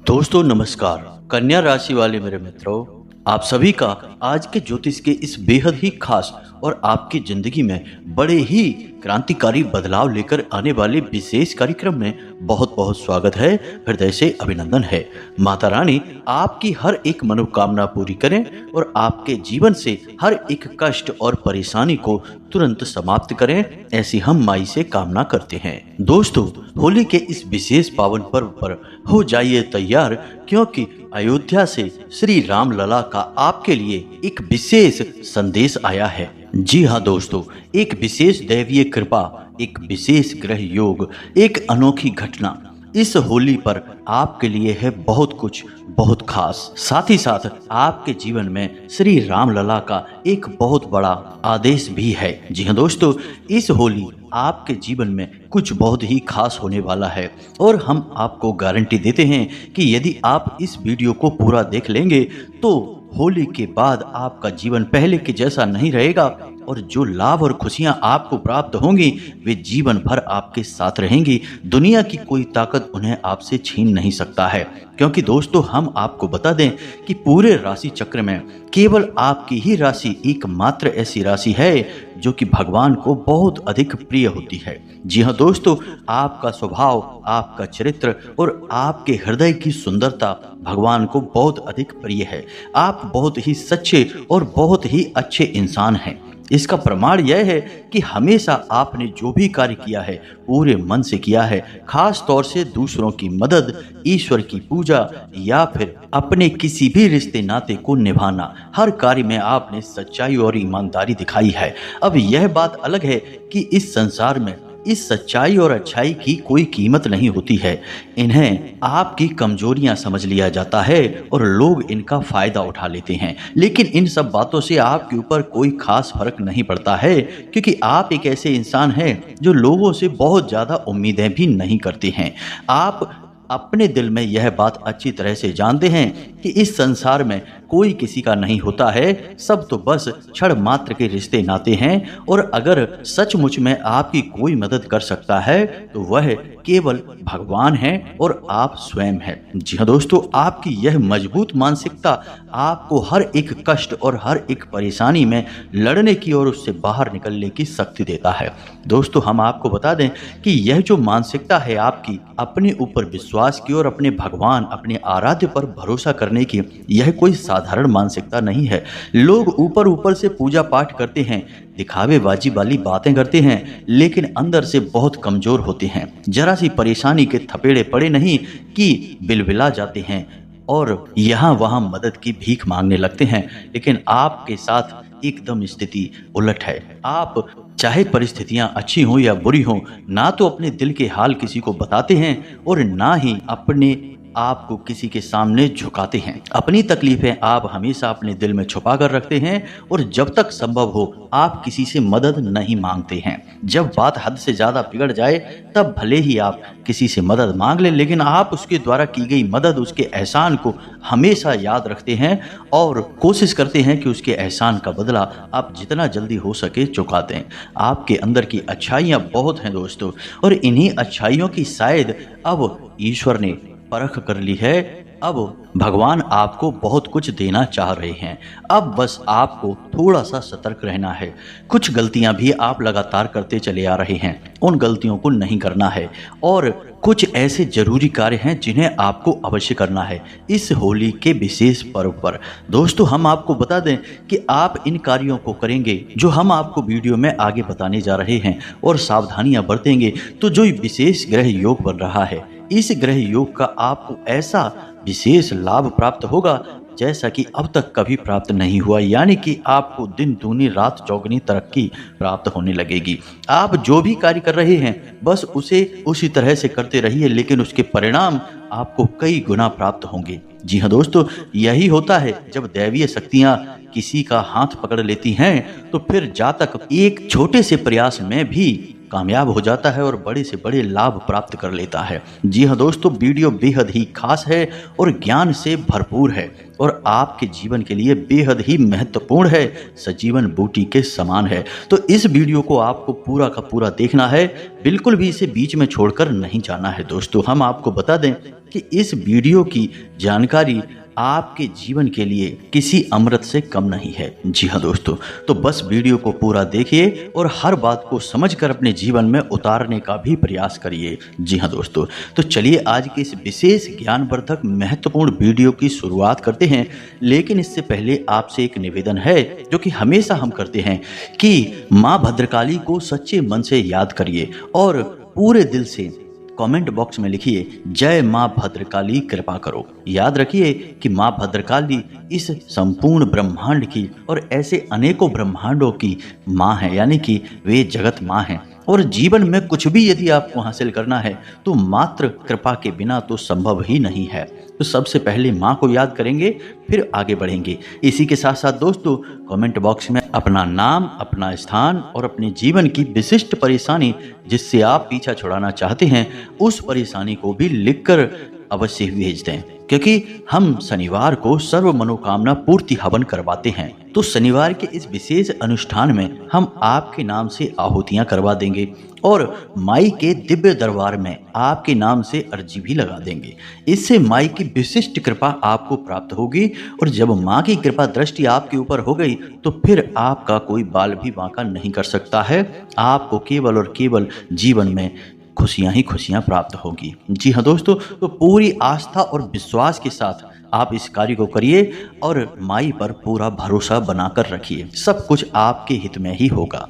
दोस्तों नमस्कार। कन्या राशि वाले मेरे मित्रों, आप सभी का आज के ज्योतिष के इस बेहद ही खास और आपकी जिंदगी में बड़े ही क्रांतिकारी बदलाव लेकर आने वाले विशेष कार्यक्रम में बहुत बहुत स्वागत है। हृदय से अभिनंदन है। माता रानी आपकी हर एक मनोकामना पूरी करें और आपके जीवन से हर एक कष्ट और परेशानी को तुरंत समाप्त करें, ऐसी हम माई से कामना करते हैं। दोस्तों, होली के इस विशेष पावन पर्व पर हो जाइए तैयार, क्योंकि अयोध्या से श्री राम लला का आपके लिए एक विशेष संदेश आया है। जी हाँ दोस्तों, एक विशेष दैवीय कृपा, एक विशेष ग्रह योग, एक अनोखी घटना इस होली पर आपके लिए है बहुत कुछ बहुत खास। साथ ही साथ आपके जीवन में श्री राम लला का एक बहुत बड़ा आदेश भी है। जी हाँ दोस्तों, इस होली आपके जीवन में कुछ बहुत ही खास होने वाला है और हम आपको गारंटी देते हैं कि यदि आप इस वीडियो को पूरा देख लेंगे तो होली के बाद आपका जीवन पहले के जैसा नहीं रहेगा और जो लाभ और खुशियां आपको प्राप्त होंगी वे जीवन भर आपके साथ रहेंगी। दुनिया की कोई ताकत उन्हें आपसे छीन नहीं सकता है, क्योंकि दोस्तों हम आपको बता दें कि पूरे राशि चक्र में केवल आपकी ही राशि एकमात्र ऐसी राशि है जो कि भगवान को बहुत अधिक प्रिय होती है। जी हाँ दोस्तों, आपका स्वभाव, आपका चरित्र और आपके हृदय की सुंदरता भगवान को बहुत अधिक प्रिय है। आप बहुत ही सच्चे और बहुत ही अच्छे इंसान हैं। इसका प्रमाण यह है कि हमेशा आपने जो भी कार्य किया है पूरे मन से किया है, खास तौर से दूसरों की मदद, ईश्वर की पूजा या फिर अपने किसी भी रिश्ते नाते को निभाना, हर कार्य में आपने सच्चाई और ईमानदारी दिखाई है। अब यह बात अलग है कि इस संसार में इस सच्चाई और अच्छाई की कोई कीमत नहीं होती है। इन्हें आपकी कमजोरियां समझ लिया जाता है और लोग इनका फायदा उठा लेते हैं, लेकिन इन सब बातों से आपके ऊपर कोई खास फर्क नहीं पड़ता है, क्योंकि आप एक ऐसे इंसान हैं जो लोगों से बहुत ज़्यादा उम्मीदें भी नहीं करते हैं। आप अपने दिल में यह बात अच्छी तरह से जानते हैं कि इस संसार में कोई किसी का नहीं होता है, सब तो बस क्षण मात्र के रिश्ते नाते हैं और अगर सचमुच में आपकी कोई मदद कर सकता है तो वह केवल भगवान है और आप स्वयं हैं। जी हाँ दोस्तों, आपकी यह मजबूत मानसिकता आपको हर एक कष्ट और हर एक परेशानी में लड़ने की और उससे बाहर निकलने की शक्ति देता है। दोस्तों, हम आपको बता दें कि यह जो मानसिकता है आपकी अपने ऊपर विश्वास की और अपने भगवान, अपने आराध्य पर भरोसा करने की, यह कोई साधारण मानसिकता नहीं है। लोग ऊपर ऊपर से पूजा पाठ करते हैं, दिखावेबाजी वाली बातें करते हैं, लेकिन अंदर से बहुत कमजोर होते हैं। जरा सी परेशानी के थपेड़े पड़े नहीं कि बिलबिला जाते हैं और यहाँ वहाँ मदद की भीख मांगने लगते हैं। लेकिन आपके साथ एकदम स्थिति उलट है। आप चाहे परिस्थितियां अच्छी हों या बुरी हों, ना तो अपने दिल के हाल किसी को बताते हैं और ना ही अपने आपको किसी के सामने झुकाते हैं। अपनी तकलीफें आप हमेशा अपने दिल में छुपा कर रखते हैं और जब तक संभव हो आप किसी से मदद नहीं मांगते हैं। जब बात हद से ज़्यादा बिगड़ जाए तब भले ही आप किसी से मदद मांग लें, लेकिन आप उसके द्वारा की गई मदद, उसके एहसान को हमेशा याद रखते हैं और कोशिश करते हैं कि उसके एहसान का बदला आप जितना जल्दी हो सके चुका दें। आपके अंदर की अच्छाइयाँ बहुत हैं दोस्तों, और इन्हीं अच्छाइयों की शायद अब ईश्वर ने परख कर ली है। अब भगवान आपको बहुत कुछ देना चाह रहे हैं। अब बस आपको थोड़ा सा सतर्क रहना है। कुछ गलतियां भी आप लगातार करते चले आ रहे हैं, उन गलतियों को नहीं करना है और कुछ ऐसे जरूरी कार्य हैं जिन्हें आपको अवश्य करना है इस होली के विशेष पर्व पर। दोस्तों, हम आपको बता दें कि आप इन कार्यों को करेंगे जो हम आपको वीडियो में आगे बताने जा रहे हैं और सावधानियां बरतेंगे तो जो विशेष ग्रह योग बन रहा है, इस ग्रह योग का आपको ऐसा विशेष लाभ प्राप्त होगा जैसा कि अब तक कभी प्राप्त नहीं हुआ, यानी कि आपको दिन दूनी रात चौगुनी तरक्की प्राप्त होने लगेगी। आप जो भी कार्य कर रहे हैं बस उसे उसी तरह से करते रहिए, लेकिन उसके परिणाम आपको कई गुना प्राप्त होंगे। जी हाँ दोस्तों, यही होता है जब दैवीय शक्तियाँ किसी का हाथ पकड़ लेती हैं तो फिर जा तक एक छोटे से प्रयास में भी कामयाब हो जाता है और बड़े से बड़े लाभ प्राप्त कर लेता है। जी हाँ दोस्तों, वीडियो बेहद ही खास है और ज्ञान से भरपूर है और आपके जीवन के लिए बेहद ही महत्वपूर्ण है, सजीवन बूटी के समान है। तो इस वीडियो को आपको पूरा का पूरा देखना है, बिल्कुल भी इसे बीच में छोड़कर नहीं जाना है। दोस्तों, हम आपको बता दें कि इस वीडियो की जानकारी आपके जीवन के लिए किसी अमृत से कम नहीं है। जी हाँ दोस्तों, तो बस वीडियो को पूरा देखिए और हर बात को समझकर अपने जीवन में उतारने का भी प्रयास करिए। जी हाँ दोस्तों, तो चलिए आज के इस विशेष ज्ञानवर्धक महत्वपूर्ण वीडियो की शुरुआत करते हैं। लेकिन इससे पहले आपसे एक निवेदन है जो कि हमेशा हम करते हैं कि माँ भद्रकाली को सच्चे मन से याद करिए और पूरे दिल से कमेंट बॉक्स में लिखिए जय माँ भद्रकाली कृपा करो। याद रखिए कि माँ भद्रकाली इस संपूर्ण ब्रह्मांड की और ऐसे अनेकों ब्रह्मांडों की माँ है, यानी कि वे जगत माँ हैं और जीवन में कुछ भी यदि आपको हासिल करना है तो मात्र कृपा के बिना तो संभव ही नहीं है। तो सबसे पहले माँ को याद करेंगे, फिर आगे बढ़ेंगे। इसी के साथ साथ दोस्तों, कमेंट बॉक्स में अपना नाम, अपना स्थान और अपने जीवन की विशिष्ट परेशानी जिससे आप पीछा छुड़ाना चाहते हैं उस परेशानी को भी लिखकर अवश्य भेज दें, क्योंकि हम शनिवार को सर्व मनोकामना पूर्ति हवन करवाते हैं। तो शनिवार के इस विशेष अनुष्ठान में हम आपके नाम से आहुतियां करवा देंगे और माई के दिव्य दरबार में आपके नाम से अर्जी भी लगा देंगे। इससे माई की विशिष्ट कृपा आपको प्राप्त होगी और जब माँ की कृपा दृष्टि आपके ऊपर हो गई तो फिर आपका कोई बाल भी बांका नहीं कर सकता है। आपको केवल और केवल जीवन में खुशियां ही खुशियां प्राप्त होगी। जी हाँ दोस्तों, तो पूरी आस्था और विश्वास के साथ आप इस कार्य को करिए और माई पर पूरा भरोसा बनाकर रखिए। सब कुछ आपके हित में ही होगा।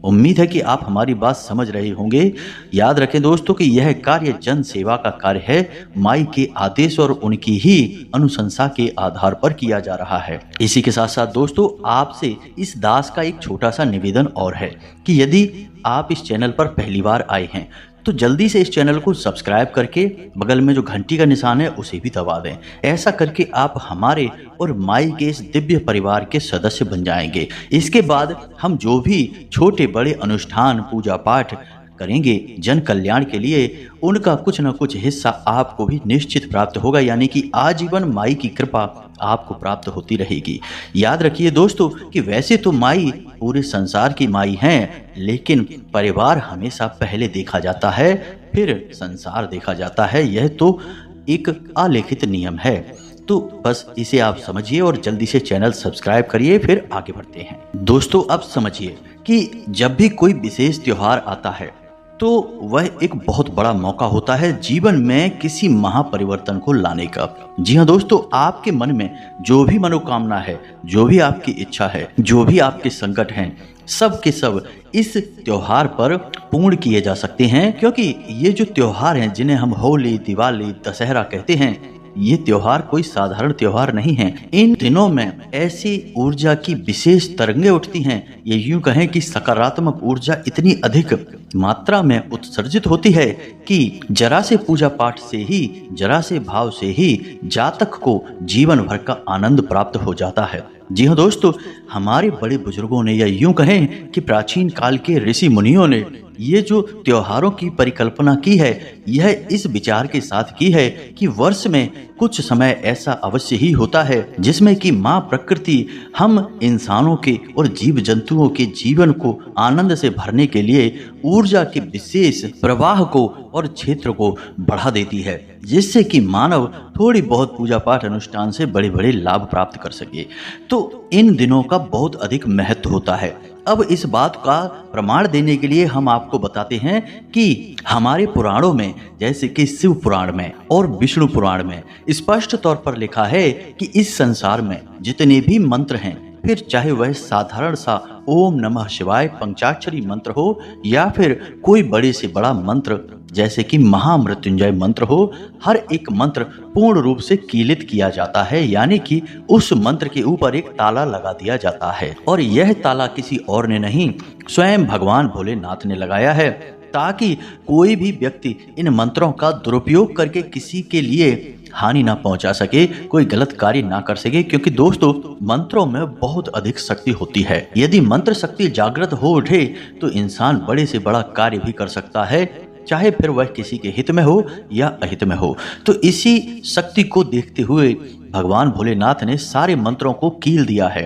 उम्मीद है कि आप हमारी बात समझ रहे होंगे। याद रखें दोस्तों कि यह कार्य जन सेवा का कार्य है, माई के आदेश और उनकी ही अनुशंसा के आधार पर किया जा रहा है। इसी के साथ साथ दोस्तों, आपसे इस दास का एक छोटा सा निवेदन और है कि यदि आप इस चैनल पर पहली बार आए हैं तो जल्दी से इस चैनल को सब्सक्राइब करके बगल में जो घंटी का निशान है उसे भी दबा दें। ऐसा करके आप हमारे और माई के इस दिव्य परिवार के सदस्य बन जाएंगे। इसके बाद हम जो भी छोटे बड़े अनुष्ठान, पूजा पाठ करेंगे जन कल्याण के लिए, उनका कुछ न कुछ हिस्सा आपको भी निश्चित प्राप्त होगा, यानी कि आजीवन माई की कृपा आपको प्राप्त होती रहेगी। याद रखिए दोस्तों कि वैसे तो माई पूरे संसार की माई हैं, लेकिन परिवार हमेशा पहले देखा जाता है, फिर संसार देखा जाता है। यह तो एक अलिखित नियम है। तो बस इसे आप समझिए और जल्दी से चैनल सब्सक्राइब करिए, फिर आगे बढ़ते हैं। दोस्तों, अब समझिए कि जब भी कोई विशेष त्योहार आता है तो वह एक बहुत बड़ा मौका होता है जीवन में किसी महापरिवर्तन को लाने का। जी हाँ दोस्तों, आपके मन में जो भी मनोकामना है, जो भी आपकी इच्छा है, जो भी आपके संकट हैं, सब के सब इस त्योहार पर पूर्ण किए जा सकते हैं। क्योंकि ये जो त्योहार हैं जिन्हें हम होली, दिवाली, दशहरा कहते हैं, ये त्योहार कोई साधारण त्योहार नहीं है। इन दिनों में ऐसी ऊर्जा की विशेष तरंगें उठती हैं, ये यूं कहें कि सकारात्मक ऊर्जा इतनी अधिक मात्रा में उत्सर्जित होती है कि जरा से पूजा पाठ से ही, जरा से भाव से ही जातक को जीवन भर का आनंद प्राप्त हो जाता है। जी हाँ दोस्तों, हमारे बड़े बुजुर्गों ने या यूं कहें कि प्राचीन काल के ऋषि मुनियों ने ये जो त्योहारों की परिकल्पना की है, यह इस विचार के साथ की है कि वर्ष में कुछ समय ऐसा अवश्य ही होता है जिसमें कि माँ प्रकृति हम इंसानों के और जीव जंतुओं के जीवन को आनंद से भरने के लिए ऊर्जा के विशेष प्रवाह को और क्षेत्र को बढ़ा देती है, जिससे कि मानव थोड़ी बहुत पूजा पाठ अनुष्ठान से बड़े बड़े लाभ प्राप्त कर सके। तो इन दिनों का बहुत अधिक महत्व होता है। अब इस बात का प्रमाण देने के लिए हम आपको बताते हैं कि हमारे पुराणों में, जैसे कि शिव पुराण में और विष्णु पुराण में स्पष्ट तौर पर लिखा है कि इस संसार में जितने भी मंत्र हैं, फिर चाहे वह साधारण सा ओम नमः शिवाय पंचाक्षरी मंत्र हो या फिर कोई बड़े से बड़ा मंत्र जैसे कि महामृत्युंजय मंत्र हो, हर एक मंत्र पूर्ण रूप से कीलित किया जाता है, यानी कि उस मंत्र के ऊपर एक ताला लगा दिया जाता है। और यह ताला किसी और ने नहीं, स्वयं भगवान भोलेनाथ ने लगाया है। ताकि कोई भी व्यक्ति इन मंत्रों का दुरुपयोग करके किसी के लिए हानि ना पहुंचा सके, कोई गलत कार्य ना कर सके। क्योंकि दोस्तों, मंत्रों में बहुत अधिक शक्ति होती है। यदि मंत्र शक्ति जागृत हो उठे तो इंसान बड़े से बड़ा कार्य भी कर सकता है, चाहे फिर वह किसी के हित में हो या अहित में हो। तो इसी शक्ति को देखते हुए भगवान भोलेनाथ ने सारे मंत्रों को कील दिया है।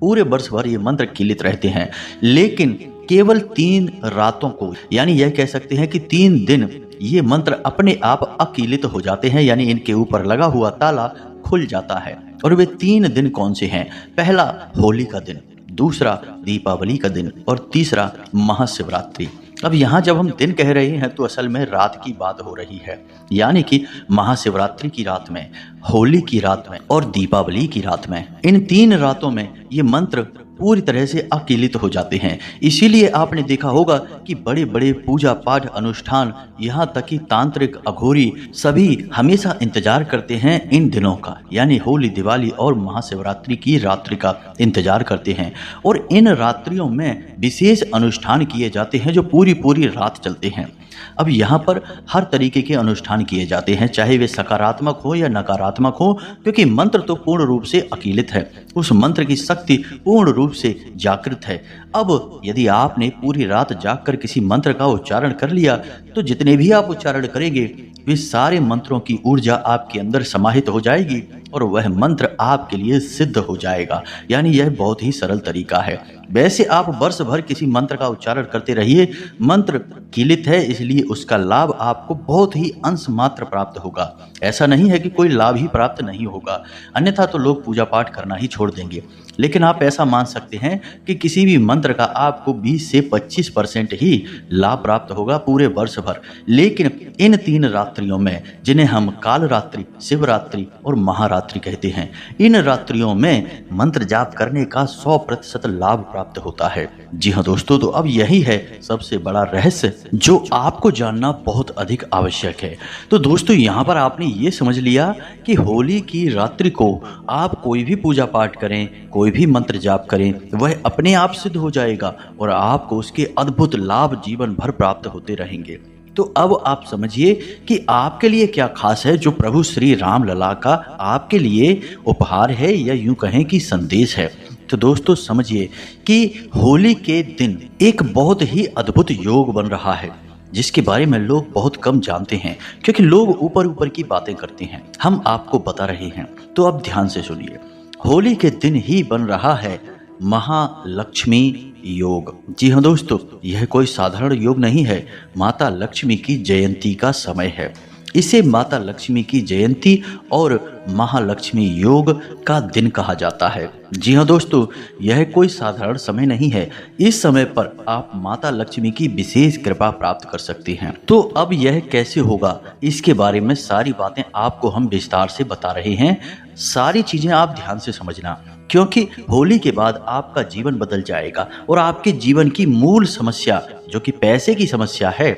पूरे वर्ष भर ये मंत्र कीलित रहते हैं, लेकिन केवल 3 रातों को, यानी यह कह सकते हैं कि 3 दिन ये मंत्र अपने आप अकीलित हो जाते हैं, यानी इनके ऊपर लगा हुआ ताला खुल जाता है। और वे 3 दिन कौन से हैं? पहला होली का दिन, दूसरा दीपावली का दिन और तीसरा महाशिवरात्रि। अब यहाँ जब हम दिन कह रहे हैं तो असल में रात की बात हो रही है, यानी कि महाशिवरात्रि की रात में, होली की रात में और दीपावली की रात में, इन 3 रातों में ये मंत्र पूरी तरह से अकीलित हो जाते हैं। इसीलिए आपने देखा होगा कि बड़े बड़े पूजा पाठ अनुष्ठान, यहाँ तक कि तांत्रिक अघोरी सभी हमेशा इंतजार करते हैं इन दिनों का, यानी होली, दिवाली और महाशिवरात्रि की रात्रि का इंतजार करते हैं। और इन रात्रियों में विशेष अनुष्ठान किए जाते हैं जो पूरी पूरी रात चलते हैं। अब यहाँ पर हर तरीके के अनुष्ठान किए जाते हैं, चाहे वे सकारात्मक हो या नकारात्मक हो, क्योंकि मंत्र तो पूर्ण रूप से अकीलित है, उस मंत्र की शक्ति पूर्ण रूप से जागृत है। अब यदि आपने पूरी रात जागकर किसी मंत्र का उच्चारण कर लिया तो जितने भी आप उच्चारण करेंगे वे सारे मंत्रों की ऊर्जा आपके अंदर समाहित हो जाएगी और वह मंत्र आपके लिए सिद्ध हो जाएगा। यानी यह बहुत ही सरल तरीका है। वैसे आप वर्ष भर किसी मंत्र का उच्चारण करते रहिए, मंत्र कीलित है इसलिए उसका लाभ आपको बहुत ही अंश मात्र प्राप्त होगा। ऐसा नहीं है कि कोई लाभ ही प्राप्त नहीं होगा, अन्यथा तो लोग पूजा पाठ करना ही छोड़ देंगे। लेकिन आप ऐसा मान सकते हैं कि किसी भी मंत्र का आपको 20 से 25% ही लाभ प्राप्त होगा पूरे वर्ष भर। लेकिन इन 3 रात्रियों में, जिन्हें हम काल रात्रि, शिवरात्रि और महारात्रि कहते हैं, इन रात्रियों में मंत्र जाप करने का 100% लाभ प्राप्त होता है। जी हाँ दोस्तों, तो अब यही है सबसे बड़ा रहस्य जो आपको जानना बहुत अधिक आवश्यक है। तो दोस्तों, यहाँ पर आपने ये समझ लिया कि होली की रात्रि को आप कोई भी पूजा पाठ करें, कोई भी मंत्र जाप करें, वह अपने आप सिद्ध हो जाएगा और आपको उसके अद्भुत लाभ जीवन भर प्राप्त होते रहेंगे। तो अब आप समझिए कि आपके लिए क्या खास है जो प्रभु श्री राम लला का आपके लिए उपहार है, या यूं कहें कि संदेश है। तो दोस्तों समझिए कि होली के दिन एक बहुत ही अद्भुत योग बन रहा है, जिसके बारे में लोग बहुत कम जानते हैं, क्योंकि लोग ऊपर ऊपर की बातें करते हैं। हम आपको बता रहे हैं, तो अब ध्यान से सुनिए। होली के दिन ही बन रहा है महालक्ष्मी योग। जी हाँ दोस्तों, यह कोई साधारण योग नहीं है, माता लक्ष्मी की जयंती का समय है। इसे माता लक्ष्मी की जयंती और महालक्ष्मी योग का दिन कहा जाता है। जी हाँ दोस्तों, यह कोई साधारण समय नहीं है। इस समय पर आप माता लक्ष्मी की विशेष कृपा प्राप्त कर सकते हैं। तो अब यह कैसे होगा, इसके बारे में सारी बातें आपको हम विस्तार से बता रहे हैं। सारी चीजें आप ध्यान से समझना, क्योंकि होली के बाद आपका जीवन बदल जाएगा और आपके जीवन की मूल समस्या, जो कि पैसे की समस्या है,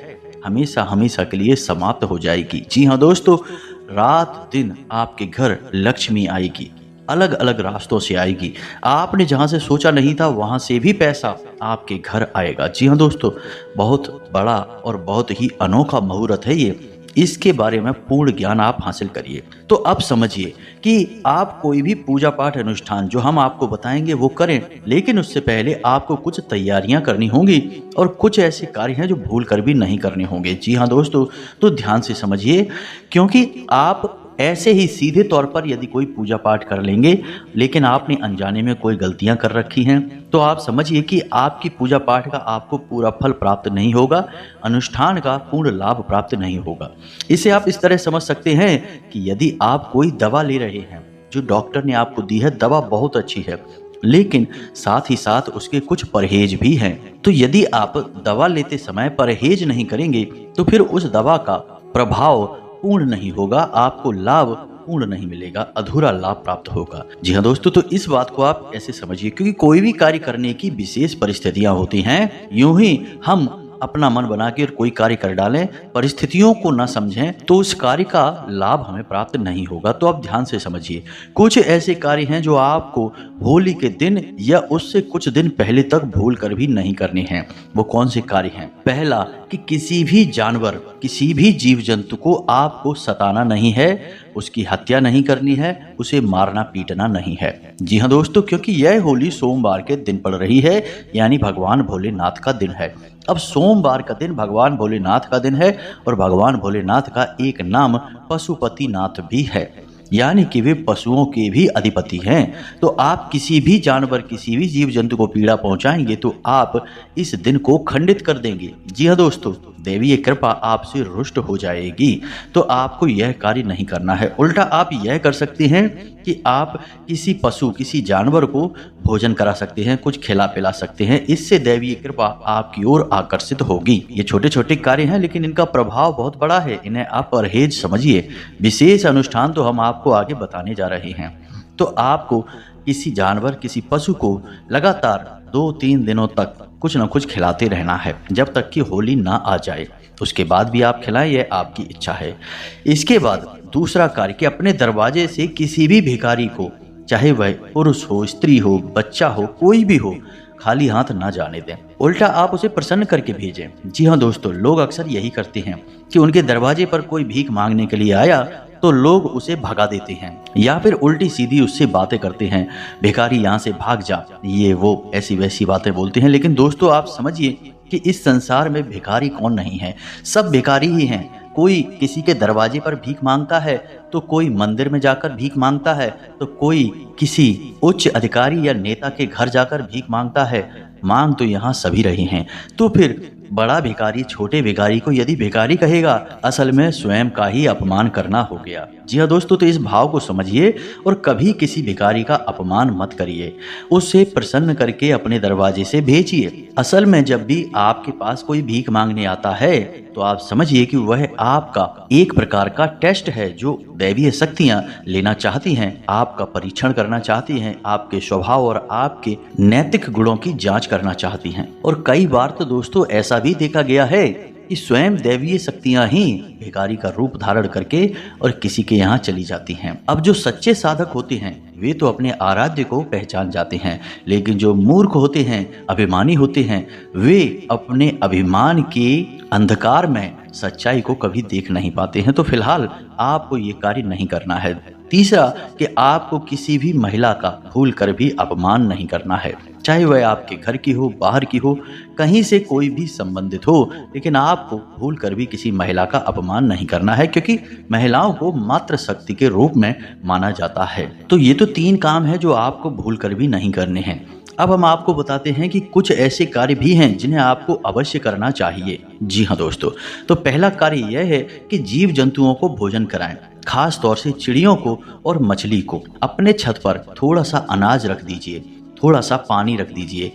हमेशा हमेशा के लिए समाप्त हो जाएगी। जी हाँ दोस्तों, रात दिन आपके घर लक्ष्मी आएगी, अलग अलग रास्तों से आएगी। आपने जहाँ से सोचा नहीं था वहाँ से भी पैसा आपके घर आएगा। जी हाँ दोस्तों, बहुत बड़ा और बहुत ही अनोखा मुहूर्त है ये। इसके बारे में पूर्ण ज्ञान आप हासिल करिए। तो अब समझिए कि आप कोई भी पूजा पाठ अनुष्ठान जो हम आपको बताएंगे वो करें, लेकिन उससे पहले आपको कुछ तैयारियां करनी होंगी और कुछ ऐसे कार्य हैं जो भूल कर भी नहीं करने होंगे। जी हाँ दोस्तों, तो ध्यान से समझिए, क्योंकि आप ऐसे ही सीधे तौर पर यदि कोई पूजा पाठ कर लेंगे लेकिन आपने अनजाने में कोई गलतियां कर रखी हैं, तो आप समझिए कि आपकी पूजा पाठ का आपको पूरा फल प्राप्त नहीं होगा, अनुष्ठान का पूर्ण लाभ प्राप्त नहीं होगा। इसे आप इस तरह समझ सकते हैं कि यदि आप कोई दवा ले रहे हैं, जो डॉक्टर ने आपको दी है, दवा बहुत अच्छी है, लेकिन साथ ही साथ उसके कुछ परहेज भी हैं। तो यदि आप दवा लेते समय परहेज नहीं करेंगे तो फिर उस दवा का प्रभाव पूर्ण नहीं होगा, आपको लाभ पूर्ण नहीं मिलेगा, अधूरा लाभ प्राप्त होगा। जी हाँ दोस्तों, तो इस बात को आप ऐसे समझिए, क्योंकि कोई भी कार्य करने की विशेष परिस्थितियां होती हैं। यूं ही हम अपना मन बना के और कोई कार्य कर डालें, परिस्थितियों को न समझें, तो उस कार्य का लाभ हमें प्राप्त नहीं होगा। तो आप ध्यान से समझिए, कुछ ऐसे कार्य हैं जो आपको होली के दिन या उससे कुछ दिन पहले तक भूल कर भी नहीं करने हैं। वो कौन से कार्य हैं? पहला, कि किसी भी जानवर, किसी भी जीव जंतु को आपको सताना नहीं है, उसकी हत्या नहीं करनी है, उसे मारना पीटना नहीं है। जी हाँ दोस्तों, क्योंकि यह होली सोमवार के दिन पड़ रही है, यानी भगवान भोलेनाथ का दिन है। अब सोमवार का दिन भगवान भोलेनाथ का दिन है और भगवान भोलेनाथ का एक नाम पशुपतिनाथ भी है, यानी कि वे पशुओं के भी अधिपति हैं। तो आप किसी भी जानवर, किसी भी जीव जंतु को पीड़ा पहुंचाएंगे तो आप इस दिन को खंडित कर देंगे। जी हाँ दोस्तों, देवीय कृपा आपसे रुष्ट हो जाएगी। तो आपको यह कार्य नहीं करना है। उल्टा आप यह कर सकते हैं कि आप किसी पशु, किसी जानवर को भोजन करा सकते हैं, कुछ खिला पिला सकते हैं। इससे दैवीय कृपा आपकी ओर आकर्षित होगी। ये छोटे छोटे कार्य हैं, लेकिन इनका प्रभाव बहुत बड़ा है। इन्हें आप परहेज समझिए। विशेष अनुष्ठान तो हम आपको आगे बताने जा रहे हैं। तो आपको किसी जानवर, किसी पशु को लगातार 2-3 दिनों तक कुछ न कुछ खिलाते रहना है, जब तक कि होली ना आ जाए। उसके बाद भी आप खिलाएं, यह आपकी इच्छा है। इसके बाद दूसरा कार्य, कि अपने दरवाजे से किसी भी भिखारी को, चाहे वह पुरुष हो, स्त्री हो, बच्चा हो, कोई भी हो, खाली हाथ ना जाने दें। उल्टा आप उसे प्रसन्न करके भेजें। जी हाँ दोस्तों, लोग अक्सर यही करते हैं कि उनके दरवाजे पर कोई भीख मांगने के लिए आया तो लोग उसे भगा देते हैं, या फिर उल्टी सीधी उससे बातें करते हैं, भिखारी यहाँ से भाग जा, ये वो ऐसी वैसी बातें बोलते हैं। लेकिन दोस्तों, आप समझिए कि इस संसार में भिखारी कौन नहीं है, सब भिखारी ही हैं। कोई किसी के दरवाजे पर भीख मांगता है, तो कोई मंदिर में जाकर भीख मांगता है, तो कोई किसी उच्च अधिकारी या नेता के घर जाकर भीख मांगता है। मांग तो यहाँ सभी रहे हैं। तो फिर बड़ा भिखारी छोटे भिखारी को यदि भिखारी कहेगा, असल में स्वयं का ही अपमान करना हो गया। जी हाँ दोस्तों, तो इस भाव को समझिए और कभी किसी भिखारी का अपमान मत करिए। उससे प्रसन्न करके अपने दरवाजे से भेजिए। असल में जब भी आपके पास कोई भीख मांगने आता है, तो आप समझिए कि वह आपका एक प्रकार का टेस्ट है, जो दैवीय शक्तियां लेना चाहती हैं, आपका परीक्षण करना चाहती हैं, आपके स्वभाव और आपके नैतिक गुणों की जांच करना चाहती हैं। और कई बार तो दोस्तों ऐसा भी देखा गया है कि स्वयं दैवीय शक्तियां ही भिखारी का रूप धारण करके और किसी के यहाँ चली जाती हैं। अब जो सच्चे साधक होते हैं वे तो अपने आराध्य को पहचान जाते हैं, लेकिन जो मूर्ख होते हैं, अभिमानी होते हैं, वे अपने अभिमान के अंधकार में सच्चाई को कभी देख नहीं पाते हैं। तो फिलहाल आपको ये कार्य नहीं करना है। तीसरा, कि आपको किसी भी महिला का भूल कर भी अपमान नहीं करना है, चाहे वह आपके घर की हो, बाहर की हो, कहीं से कोई भी संबंधित हो, लेकिन आपको भूल कर भी किसी महिला का अपमान नहीं करना है, क्योंकि महिलाओं को मातृ शक्ति के रूप में माना जाता है। तो ये तो 3 काम है जो आपको भूल कर भी नहीं करने हैं। अब हम आपको बताते हैं कि कुछ ऐसे कार्य भी हैं जिन्हें आपको अवश्य करना चाहिए। जी हाँ दोस्तों, तो पहला कार्य यह है कि जीव जंतुओं को भोजन कराएं, खास तौर से चिड़ियों को और मछली को। अपने छत पर थोड़ा सा अनाज रख दीजिए, थोड़ा सा पानी रख दीजिए।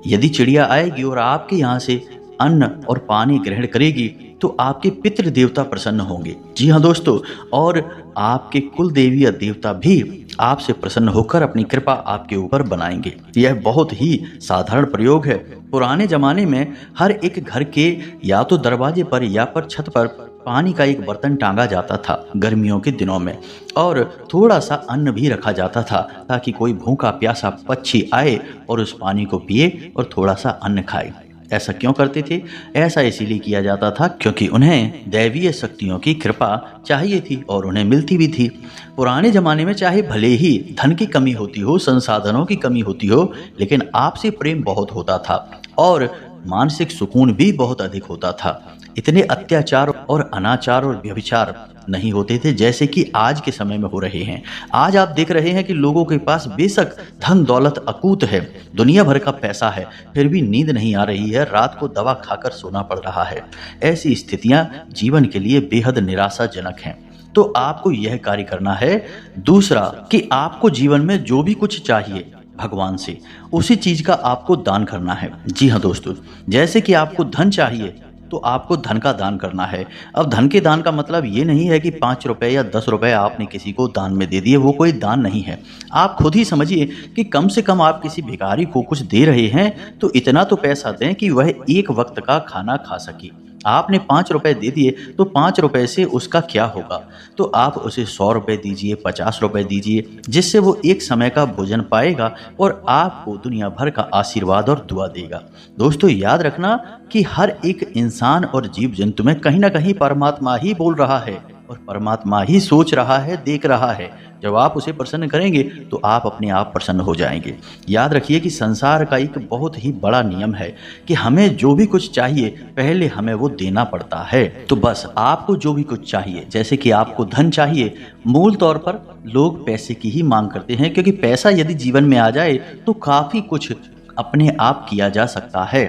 यदि चिड़िया आएगी और आपके यहाँ से अन्न और पानी ग्रहण करेगी, तो आपके पितृ देवता प्रसन्न होंगे। जी हाँ दोस्तों, और आपके कुल देवी या देवता भी आपसे प्रसन्न होकर अपनी कृपा आपके ऊपर बनाएंगे। यह बहुत ही साधारण प्रयोग है। पुराने जमाने में हर एक घर के या तो दरवाजे पर या पर छत पर पानी का एक बर्तन टांगा जाता था गर्मियों के दिनों में, और थोड़ा सा अन्न भी रखा जाता था, ताकि कोई भूखा प्यासा पक्षी आए और उस पानी को पिए और थोड़ा सा अन्न खाए। ऐसा क्यों करते थे? ऐसा इसीलिए किया जाता था क्योंकि उन्हें दैवीय शक्तियों की कृपा चाहिए थी और उन्हें मिलती भी थी। पुराने ज़माने में चाहे भले ही धन की कमी होती हो, संसाधनों की कमी होती हो, लेकिन आपसी प्रेम बहुत होता था और मानसिक सुकून भी बहुत अधिक होता था। इतने अत्याचार और अनाचार और व्यभिचार नहीं होते थे जैसे कि आज के समय में हो रहे हैं। आज आप देख रहे हैं कि लोगों के पास बेशक धन दौलत अकूत है, दुनिया भर का पैसा है, फिर भी नींद नहीं आ रही है, रात को दवा खाकर सोना पड़ रहा है। ऐसी स्थितियां जीवन के लिए बेहद निराशाजनक हैं। तो आपको यह कार्य करना है। दूसरा, कि आपको जीवन में जो भी कुछ चाहिए भगवान से, उसी चीज का आपको दान करना है। जी हाँ दोस्तों, जैसे कि आपको धन चाहिए तो आपको धन का दान करना है। अब धन के दान का मतलब ये नहीं है कि 5 रुपए या 10 रुपए आपने किसी को दान में दे दिए, वो कोई दान नहीं है। आप खुद ही समझिए कि कम से कम आप किसी भिखारी को कुछ दे रहे हैं तो इतना तो पैसा दें कि वह एक वक्त का खाना खा सके। आपने 5 रुपए दे दिए तो 5 रुपए से उसका क्या होगा? तो आप उसे 100 रुपए दीजिए, 50 रुपए दीजिए, जिससे वो एक समय का भोजन पाएगा और आपको दुनिया भर का आशीर्वाद और दुआ देगा। दोस्तों याद रखना कि हर एक इंसान और जीव जंतु में कहीं ना कहीं परमात्मा ही बोल रहा है और परमात्मा ही सोच रहा है, देख रहा है। जब आप उसे प्रसन्न करेंगे तो आप अपने आप प्रसन्न हो जाएंगे। याद रखिए कि संसार का एक बहुत ही बड़ा नियम है कि हमें जो भी कुछ चाहिए पहले हमें वो देना पड़ता है। तो बस आपको जो भी कुछ चाहिए, जैसे कि आपको धन चाहिए, मूल तौर पर लोग पैसे की ही मांग करते हैं, क्योंकि पैसा यदि जीवन में आ जाए तो काफ़ी कुछ अपने आप किया जा सकता है।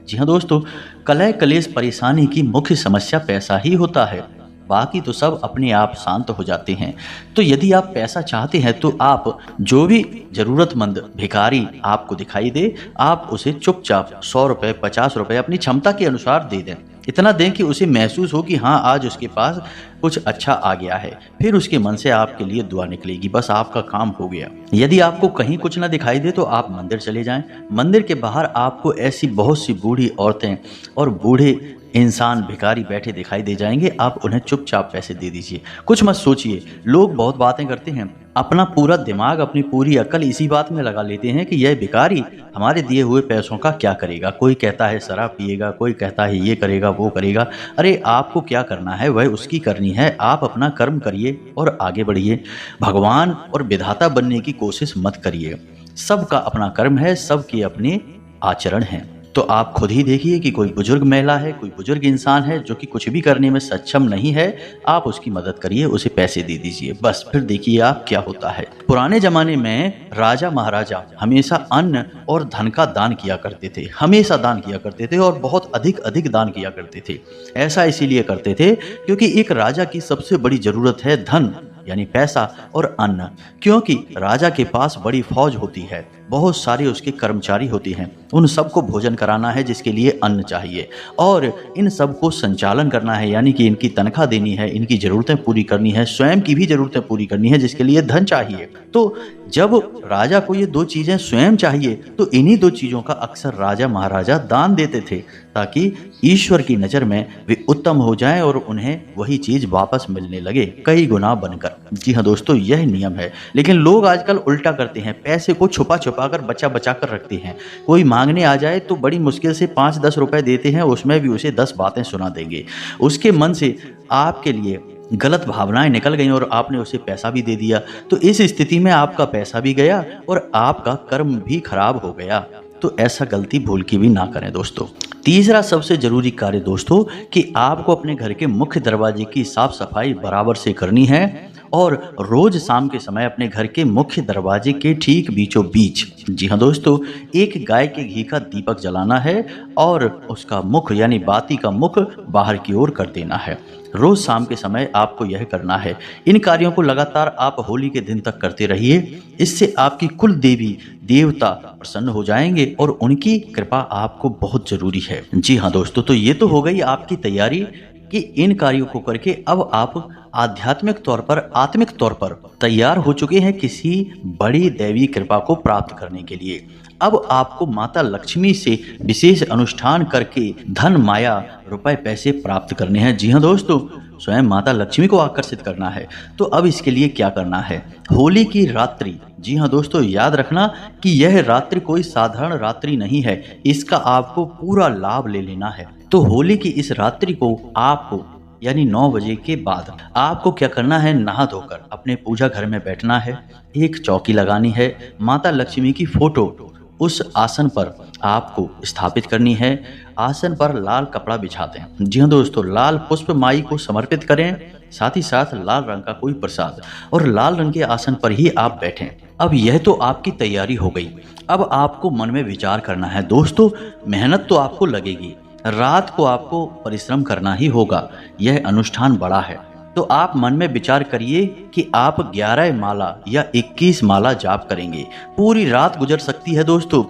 जी हाँ दोस्तों, कलह कलेश परेशानी की मुख्य समस्या पैसा ही होता है, बाकी तो सब अपने आप शांत हो जाते हैं। तो यदि आप पैसा चाहते हैं तो आप जो भी ज़रूरतमंद भिखारी आपको दिखाई दे, आप उसे चुपचाप 100 रुपये 50 रुपये अपनी क्षमता के अनुसार दे दें। इतना दें कि उसे महसूस हो कि हाँ आज उसके पास कुछ अच्छा आ गया है, फिर उसके मन से आपके लिए दुआ निकलेगी, बस आपका काम हो गया। यदि आपको कहीं कुछ ना दिखाई दे तो आप मंदिर चले जाएं। मंदिर के बाहर आपको ऐसी बहुत सी बूढ़ी औरतें और बूढ़े इंसान भिखारी बैठे दिखाई दे जाएंगे, आप उन्हें चुपचाप पैसे दे दीजिए। कुछ मत सोचिए। लोग बहुत बातें करते हैं, अपना पूरा दिमाग अपनी पूरी अकल इसी बात में लगा लेते हैं कि यह भिखारी हमारे दिए हुए पैसों का क्या करेगा। कोई कहता है शराब पिएगा, कोई कहता है ये करेगा वो करेगा। अरे आपको क्या करना है वह उसकी करनी है, आप अपना कर्म करिए और आगे बढ़िए। भगवान और विधाता बनने की कोशिश मत करिए। सबका अपना कर्म है, सबके अपने आचरण हैं। तो आप खुद ही देखिए कि कोई बुजुर्ग महिला है, कोई बुजुर्ग इंसान है जो कि कुछ भी करने में सक्षम नहीं है, आप उसकी मदद करिए, उसे पैसे दे दीजिए, बस फिर देखिए आप क्या होता है। पुराने जमाने में राजा महाराजा हमेशा अन्न और धन का दान किया करते थे, हमेशा दान किया करते थे और बहुत अधिक अधिक दान किया करते थे। ऐसा इसीलिए करते थे क्योंकि एक राजा की सबसे बड़ी जरूरत है धन यानी पैसा और अन्न, क्योंकि राजा के पास बड़ी फौज होती है, बहुत सारे उसके कर्मचारी होते हैं, उन सबको भोजन कराना है जिसके लिए अन्न चाहिए, और इन सबको संचालन करना है यानी कि इनकी तनख्वाह देनी है, इनकी ज़रूरतें पूरी करनी है, स्वयं की भी ज़रूरतें पूरी करनी है जिसके लिए धन चाहिए। तो जब राजा को ये दो चीज़ें स्वयं चाहिए तो इन्हीं दो चीज़ों का अक्सर राजा महाराजा दान देते थे ताकि ईश्वर की नज़र में वे उत्तम हो जाएं और उन्हें वही चीज़ वापस मिलने लगे कई गुना बनकर। जी हाँ दोस्तों, यह नियम है। लेकिन लोग आजकल उल्टा करते हैं, पैसे को छुपा छुपा कर बचा बचा कर रखते हैं। कोई मांगने आ जाए तो बड़ी मुश्किल से 5-10 रुपए देते हैं, उसमें भी उसे 10 बातें सुना देंगे। उसके मन से आपके लिए गलत भावनाएं निकल गई और आपने उसे पैसा भी दे दिया, तो इस स्थिति में आपका पैसा भी गया और आपका कर्म भी खराब हो गया। तो ऐसा गलती भूल के भी ना करें दोस्तों। तीसरा सबसे जरूरी कार्य दोस्तों कि आपको अपने घर के मुख्य दरवाजे की साफ सफाई बराबर से करनी है और रोज शाम के समय अपने घर के मुख्य दरवाजे के ठीक बीचों बीच, जी हाँ दोस्तों, एक गाय के घी का दीपक जलाना है और उसका मुख यानी बाती का मुख बाहर की ओर कर देना है। रोज शाम के समय आपको यह करना है। इन कार्यों को लगातार आप होली के दिन तक करते रहिए। इससे आपकी कुल देवी देवता प्रसन्न हो जाएंगे और उनकी कृपा आपको बहुत जरूरी है। जी हाँ दोस्तों, तो ये तो हो गई आपकी तैयारी कि इन कार्यों को करके अब आप आध्यात्मिक तौर पर, आत्मिक तौर पर तैयार हो चुके हैं किसी बड़ी दैवी कृपा को प्राप्त करने के लिए। अब आपको माता लक्ष्मी से विशेष अनुष्ठान करके धन माया रुपए पैसे प्राप्त करने हैं। जी हाँ दोस्तों, स्वयं माता लक्ष्मी को आकर्षित करना है। तो अब इसके लिए क्या करना है? होली की रात्रि, जी हाँ दोस्तों, याद रखना कि यह रात्रि कोई साधारण रात्रि नहीं है, इसका आपको पूरा लाभ ले लेना है। तो होली की इस रात्रि को आपको यानी 9 बजे के बाद आपको क्या करना है? नहा धोकर अपने पूजा घर में बैठना है, एक चौकी लगानी है, माता लक्ष्मी की फोटो उस आसन पर आपको स्थापित करनी है। आसन पर लाल कपड़ा बिछा दें। जी हाँ दोस्तों, लाल पुष्प माई को समर्पित करें, साथ ही साथ लाल रंग का कोई प्रसाद और लाल रंग के आसन पर ही आप बैठें। अब यह तो आपकी तैयारी हो गई। अब आपको मन में विचार करना है दोस्तों, मेहनत तो आपको लगेगी, रात को आपको परिश्रम करना ही होगा, यह अनुष्ठान बड़ा है। तो आप मन में विचार करिए कि आप 11 माला या 21 माला जाप करेंगे। पूरी रात गुजर सकती है दोस्तों।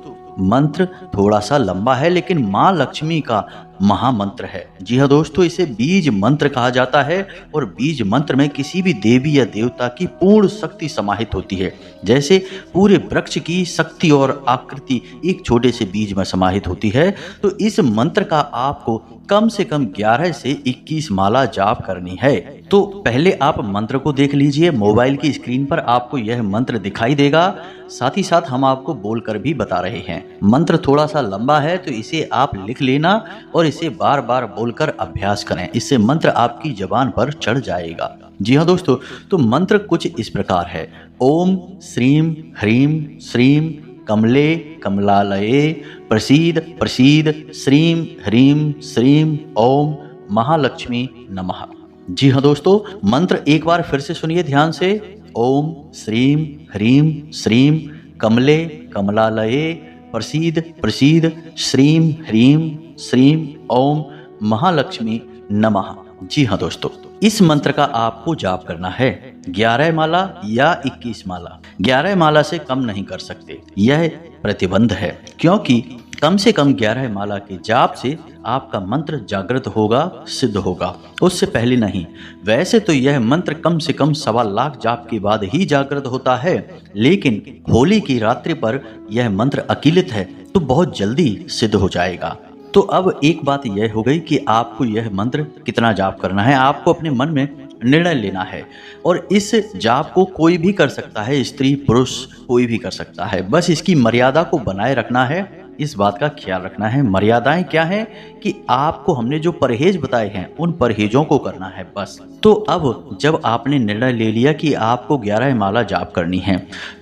मंत्र थोड़ा सा लंबा है लेकिन माँ लक्ष्मी का महामंत्र है। जी हाँ दोस्तों, इसे बीज मंत्र कहा जाता है और बीज मंत्र में किसी भी देवी या देवता की पूर्ण शक्ति समाहित होती है। जैसे पूरे वृक्ष की शक्ति और आकृति एक छोटे से बीज में समाहित होती है। तो इस मंत्र का आपको कम से कम 11 से 21 माला जाप करनी है। तो पहले आप मंत्र को देख लीजिए। मोबाइल की स्क्रीन पर आपको यह मंत्र दिखाई देगा, साथ ही साथ हम आपको बोलकर भी बता रहे हैं। मंत्र थोड़ा सा लंबा है तो इसे आप लिख लेना और इसे बार बार बोलकर अभ्यास करें। इससे मंत्र आपकी जबान पर चढ़ जाएगा। जी हाँ दोस्तों, तो मंत्र कुछ इस प्रकार है। ओम श्रीम ह्रीम श्रीम कमले कमलालये प्रसीद प्रसीद श्रीम ह्रीम श्रीम ओम महालक्ष्मी नमः। जी हाँ दोस्तों, मंत्र एक बार फिर से सुनिए ध्यान से। ओम श्रीम ह्रीम श्रीम कमले कमलालये प्रसीद प्रसीद श्रीम ह्रीम श्रीम ओम महालक्ष्मी नमः। जी हाँ दोस्तों, इस मंत्र का आपको जाप करना है 11 माला या 21 माला। 11 माला से कम नहीं कर सकते, यह प्रतिबंध है, क्योंकि कम से कम 11 माला के जाप से आपका मंत्र जागृत होगा, सिद्ध होगा, उससे पहले नहीं। वैसे तो यह मंत्र कम से कम 1.25 लाख जाप के बाद ही जागृत होता है, लेकिन होली की रात्रि पर यह मंत्र अकीलित है तो बहुत जल्दी सिद्ध हो जाएगा। तो अब एक बात यह हो गई कि आपको यह मंत्र कितना जाप करना है, आपको अपने मन में निर्णय लेना है। और इस जाप को कोई भी कर सकता है, स्त्री पुरुष कोई भी कर सकता है। बस इसकी मर्यादा को बनाए रखना है, इस बात का ख्याल रखना है। मर्यादाएं क्या है कि आपको हमने जो परहेज बताए हैं उन परहेजों को करना है बस। तो अब जब आपने निर्णय ले लिया कि आपको 11 माला जाप करनी है,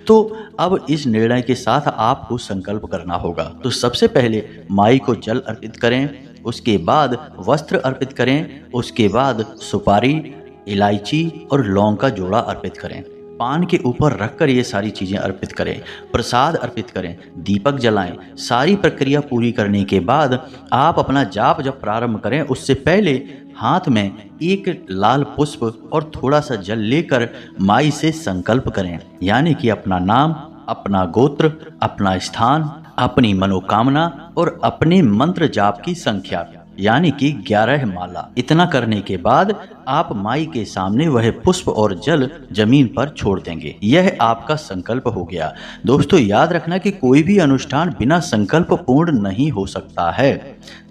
तो अब इस निर्णय के साथ आपको संकल्प करना होगा। तो सबसे पहले माई को जल अर्पित करें, उसके बाद वस्त्र अर्पित करें, उसके बाद सुपारी, इलायची और लौंग का जोड़ा अर्पित करें। पान के ऊपर रखकर ये सारी चीज़ें अर्पित करें, प्रसाद अर्पित करें, दीपक जलाएं। सारी प्रक्रिया पूरी करने के बाद आप अपना जाप जब प्रारंभ करें, उससे पहले हाथ में एक लाल पुष्प और थोड़ा सा जल लेकर माई से संकल्प करें, यानी कि अपना नाम, अपना गोत्र, अपना स्थान, अपनी मनोकामना और अपने मंत्र जाप की संख्या, यानी कि 11 माला। इतना करने के बाद आप माई के सामने वह पुष्प और जल जमीन पर छोड़ देंगे। यह आपका संकल्प हो गया। दोस्तों याद रखना कि कोई भी अनुष्ठान बिना संकल्प पूर्ण नहीं हो सकता है,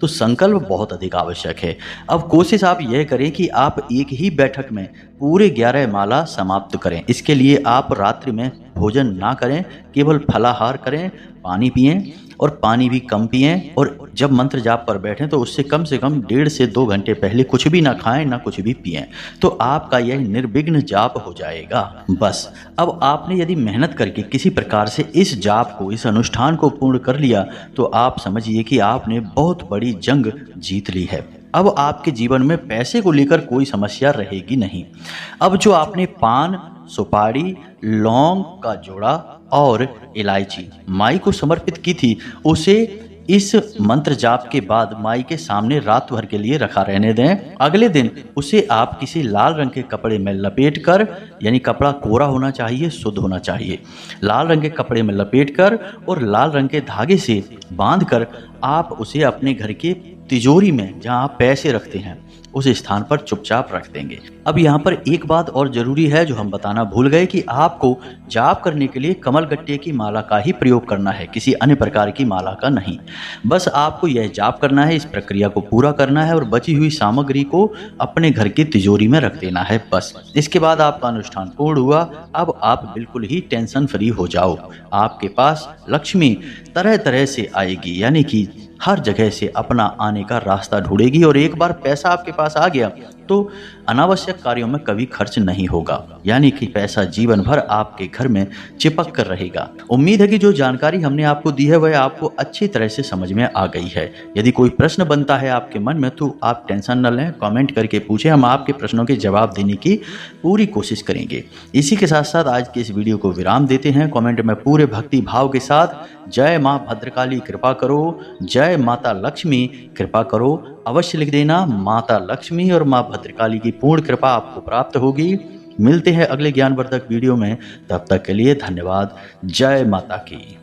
तो संकल्प बहुत अधिक आवश्यक है। अब कोशिश आप यह करें कि आप एक ही बैठक में पूरे 11 माला समाप्त करें। इसके लिए आप रात्रि में भोजन ना करें, केवल फलाहार करें, पानी पिएं और पानी भी कम पिएं। और जब मंत्र जाप पर बैठें तो उससे कम से कम 1.5 से 2 घंटे पहले कुछ भी ना खाएं, ना कुछ भी पिएं, तो आपका यह निर्विघ्न जाप हो जाएगा। बस अब आपने यदि मेहनत करके किसी प्रकार से इस जाप को, इस अनुष्ठान को पूर्ण कर लिया, तो आप समझिए कि आपने बहुत बड़ी जंग जीत ली है। अब आपके जीवन में पैसे को लेकर कोई समस्या रहेगी नहीं। अब जो आपने पान, सुपारी, लौंग का जोड़ा और इलायची माई को समर्पित की थी, उसे इस मंत्र जाप के बाद माई के सामने रात भर के लिए रखा रहने दें। अगले दिन उसे आप किसी लाल रंग के कपड़े में लपेट कर, यानी कपड़ा कोरा होना चाहिए, शुद्ध होना चाहिए, लाल रंग के कपड़े में लपेट कर और लाल रंग के धागे से बांध कर आप उसे अपने घर के तिजोरी में, जहां आप पैसे रखते हैं, उस स्थान पर चुपचाप रख देंगे। अब यहाँ पर एक बात और जरूरी है जो हम बताना भूल गए कि आपको जाप करने के लिए कमलगट्टे की माला का ही प्रयोग करना है, किसी अन्य प्रकार की माला का नहीं। बस आपको यह जाप करना है, इस प्रक्रिया को पूरा करना है और बची हुई सामग्री को अपने घर की तिजोरी में रख देना है बस। इसके बाद आपका अनुष्ठान पूर्ण हुआ। अब आप बिल्कुल ही टेंशन फ्री हो जाओ। आपके पास लक्ष्मी तरह तरह से आएगी, यानी कि हर जगह से अपना आने का रास्ता ढूंढेगी। और एक बार पैसा आपके पास आ गया तो अनावश्यक कार्यों में कभी खर्च नहीं होगा, यानी कि पैसा जीवन भर आपके घर में चिपक कर रहेगा। उम्मीद है कि जो जानकारी हमने आपको दी है वह आपको अच्छी तरह से समझ में आ गई है। यदि कोई प्रश्न बनता है आपके मन में तो आप टेंशन न लें, कमेंट करके पूछें, हम आपके प्रश्नों के जवाब देने की पूरी कोशिश करेंगे। इसी के साथ साथ आज के इस वीडियो को विराम देते हैं। कमेंट में पूरे भक्ति भाव के साथ जय माँ भद्रकाली कृपा करो, जय माता लक्ष्मी कृपा करो अवश्य लिख देना। माता लक्ष्मी और माँ भद्रकाली की पूर्ण कृपा आपको प्राप्त होगी। मिलते हैं अगले ज्ञानवर्धक वीडियो में, तब तक के लिए धन्यवाद। जय माता की।